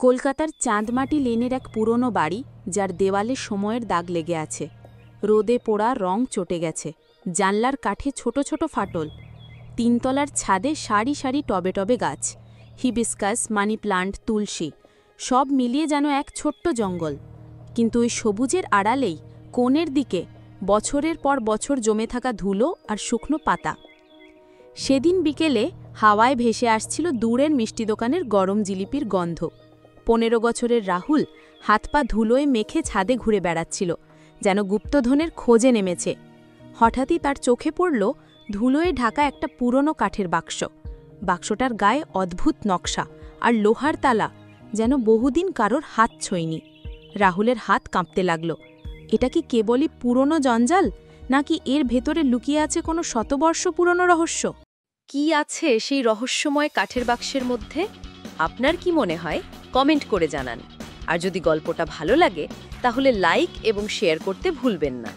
কলকাতার চাঁদমাটি লেনের এক পুরনো বাড়ি, যার দেওয়ালে সময়ের দাগ লেগে আছে। রোদে পোড়া রং চটে গেছে, জানলার কাঠে ছোট ছোট ফাটল। তিনতলার ছাদে সারি সারি টবে টবে গাছ, হিবিস্কাস, মানি প্লান্ট, তুলসী, সব মিলিয়ে যেন এক ছোট্ট জঙ্গল। কিন্তু ওই সবুজের আড়ালেই কোণের দিকে বছরের পর বছর জমে থাকা ধুলো আর শুকনো পাতা। সেদিন বিকেলে হাওয়ায় ভেসে আসছিল দূরের মিষ্টি দোকানের গরম জিলিপির গন্ধ। 15 বছরের রাহুল হাত পা ধুলোয় মেখে ছাদে ঘুরে বেড়াচ্ছিল, যেন গুপ্তধনের খোঁজে নেমেছে। হঠাৎই তার চোখে পড়ল ধুলোয় ঢাকা একটা পুরনো কাঠের বাক্স। বাক্সটার গায়ে অদ্ভুত নকশা আর লোহার তালা, যেন বহুদিন কারোর হাত ছোঁয়নি। রাহুলের হাত কাঁপতে লাগল। এটা কি কেবলই পুরনো জঞ্জাল, নাকি এর ভেতরে লুকিয়ে আছে কোনো শতবর্ষ পুরনো রহস্য? কি আছে সেই রহস্যময় কাঠের বাক্সের মধ্যে? আপনার কি মনে হয় কমেন্ট করে জানান। আর যদি গল্পটা ভালো লাগে তাহলে লাইক এবং শেয়ার করতে ভুলবেন না।